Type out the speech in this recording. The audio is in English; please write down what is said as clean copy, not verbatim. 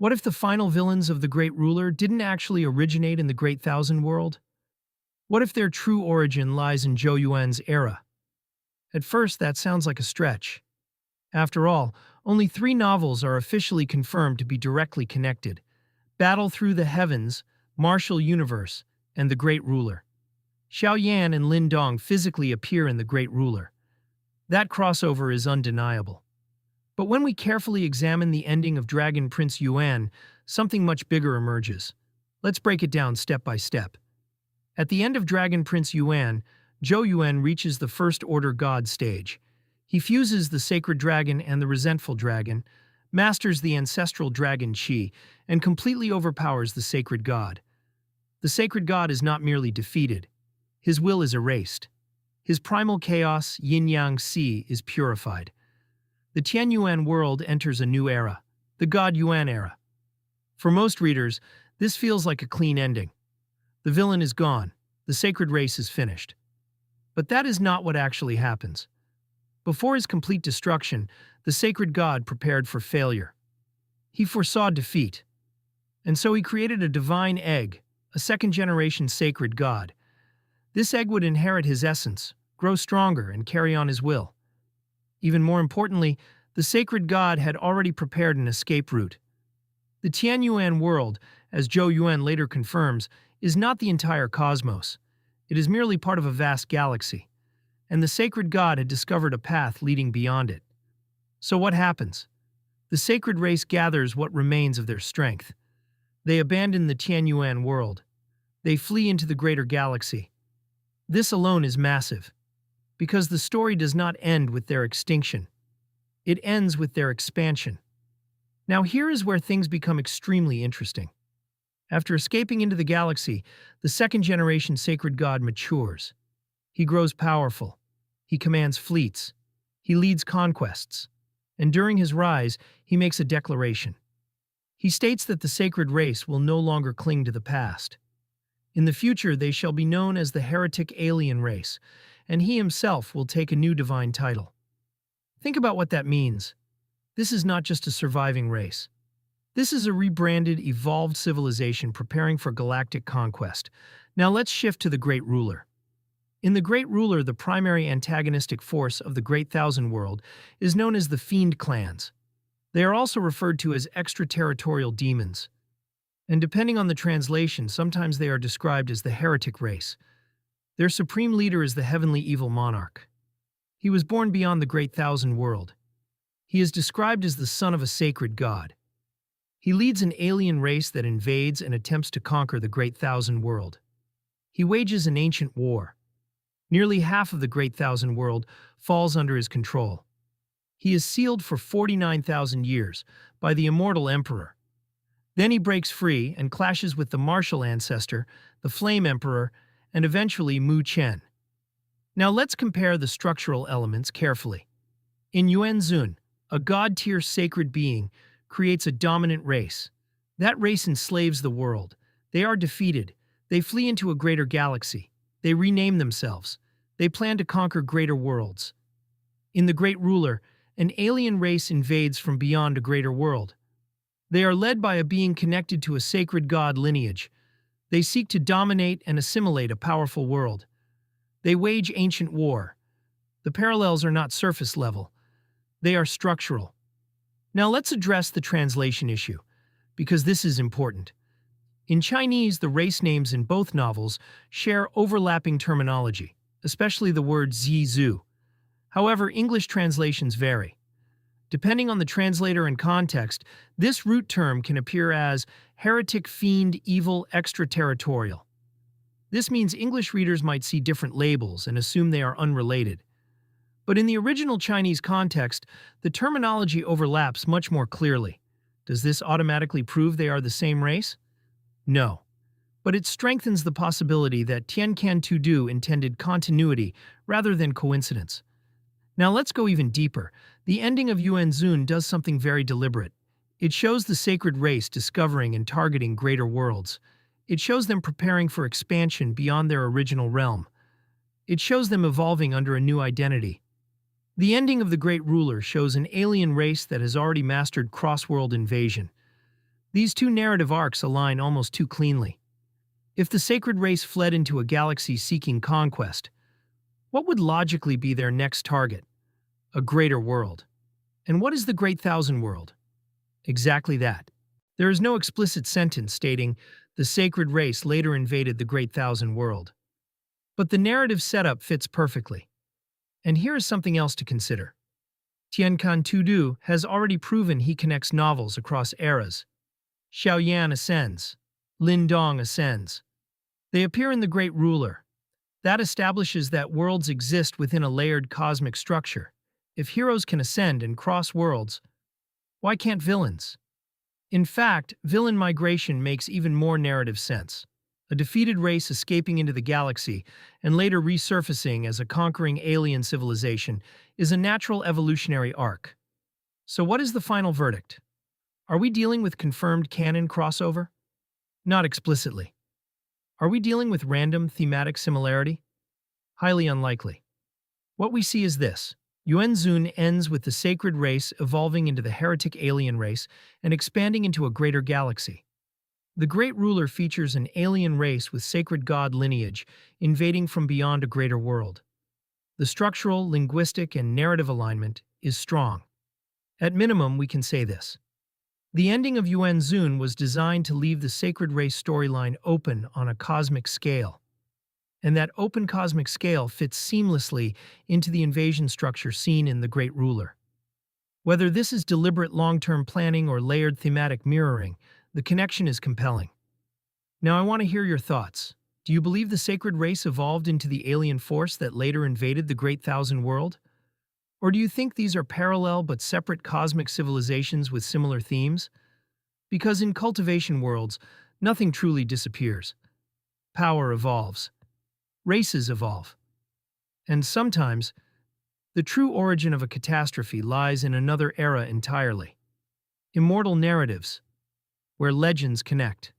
What if the final villains of the Great Ruler didn't actually originate in the Great Thousand World? What if their true origin lies in Zhou Yuan's era? At first, that sounds like a stretch. After all, only 3 novels are officially confirmed to be directly connected: Battle Through the Heavens, Martial Universe, and The Great Ruler. Xiao Yan and Lin Dong physically appear in The Great Ruler. That crossover is undeniable. But when we carefully examine the ending of Dragon Prince Yuan, something much bigger emerges. Let's break it down step by step. At the end of Dragon Prince Yuan, Zhou Yuan reaches the First Order God stage. He fuses the Sacred Dragon and the Resentful Dragon, masters the Ancestral Dragon Qi, and completely overpowers the Sacred God. The Sacred God is not merely defeated. His will is erased. His primal chaos, yin-yang Si, is purified. The Tianyuan World enters a new era, the God Yuan era. For most readers, this feels like a clean ending. The villain is gone, the sacred race is finished. But that is not what actually happens. Before his complete destruction, the sacred god prepared for failure. He foresaw defeat. And so he created a divine egg, a second-generation sacred god. This egg would inherit his essence, grow stronger, and carry on his will. Even more importantly, the sacred god had already prepared an escape route. The Tianyuan World, as Zhou Yuan later confirms, is not the entire cosmos. It is merely part of a vast galaxy. And the sacred god had discovered a path leading beyond it. So what happens? The sacred race gathers what remains of their strength. They abandon the Tianyuan World. They flee into the greater galaxy. This alone is massive, because the story does not end with their extinction. It ends with their expansion. Now here is where things become extremely interesting. After escaping into the galaxy, the second-generation sacred god matures. He grows powerful. He commands fleets. He leads conquests. And during his rise, he makes a declaration. He states that the sacred race will no longer cling to the past. In the future, they shall be known as the Heretic Alien Race, and he himself will take a new divine title. Think about what that means. This is not just a surviving race. This is a rebranded, evolved civilization preparing for galactic conquest. Now let's shift to the Great Ruler. In the Great Ruler, the primary antagonistic force of the Great Thousand World is known as the Fiend clans. They are also referred to as extraterritorial demons. And depending on the translation, sometimes they are described as the Heretic Race. Their supreme leader is the heavenly evil Monarch. He was born beyond the Great Thousand World. He is described as the son of a sacred god. He leads an alien race that invades and attempts to conquer the Great Thousand World. He wages an ancient war. Nearly half of the Great Thousand World falls under his control. He is sealed for 49,000 years by the Immortal Emperor. Then he breaks free and clashes with the Martial Ancestor, the Flame Emperor, and eventually Mu Chen. Now let's compare the structural elements carefully. In Yuan Zun, a god-tier sacred being creates a dominant race. That race enslaves the world. They are defeated. They flee into a greater galaxy. They rename themselves. They plan to conquer greater worlds. In the Great Ruler, an alien race invades from beyond a greater world. They are led by a being connected to a sacred god lineage. They seek to dominate and assimilate a powerful world. They wage ancient war. The parallels are not surface level. They are structural. Now let's address the translation issue, because this is important. In Chinese, the race names in both novels share overlapping terminology, especially the word Zhu. However, English translations vary. Depending on the translator and context, this root term can appear as heretic, fiend, evil, extraterritorial. This means English readers might see different labels and assume they are unrelated. But in the original Chinese context, the terminology overlaps much more clearly. Does this automatically prove they are the same race? No. But it strengthens the possibility that Tiancan Tudu intended continuity rather than coincidence. Now let's go even deeper. The ending of Yuan Zun does something very deliberate. It shows the sacred race discovering and targeting greater worlds. It shows them preparing for expansion beyond their original realm. It shows them evolving under a new identity. The ending of the Great Ruler shows an alien race that has already mastered cross-world invasion. These two narrative arcs align almost too cleanly. If the sacred race fled into a galaxy seeking conquest, what would logically be their next target? A greater world. And what is the Great Thousand World? Exactly that. There is no explicit sentence stating the sacred race later invaded the Great Thousand World. But the narrative setup fits perfectly. And here is something else to consider. Tianyuan has already proven he connects novels across eras. Zhou Yuan ascends. Lin Dong ascends. They appear in The Great Ruler. That establishes that worlds exist within a layered cosmic structure. If heroes can ascend and cross worlds, why can't villains? In fact, villain migration makes even more narrative sense. A defeated race escaping into the galaxy and later resurfacing as a conquering alien civilization is a natural evolutionary arc. So what is the final verdict? Are we dealing with confirmed canon crossover? Not explicitly. Are we dealing with random thematic similarity? Highly unlikely. What we see is this. Yuan Zun ends with the sacred race evolving into the Heretic Alien Race and expanding into a greater galaxy. The Great Ruler features an alien race with sacred god lineage invading from beyond a greater world. The structural, linguistic, and narrative alignment is strong. At minimum, we can say this. The ending of Yuan Zun was designed to leave the sacred race storyline open on a cosmic scale. And that open cosmic scale fits seamlessly into the invasion structure seen in The Great Ruler. Whether this is deliberate long-term planning or layered thematic mirroring, the connection is compelling. Now I want to hear your thoughts. Do you believe the sacred race evolved into the alien force that later invaded the Great Thousand World? Or do you think these are parallel but separate cosmic civilizations with similar themes? Because in Cultivation worlds, nothing truly disappears. Power evolves. Races evolve. And sometimes, the true origin of a catastrophe lies in another era entirely. Immortal narratives, where legends connect.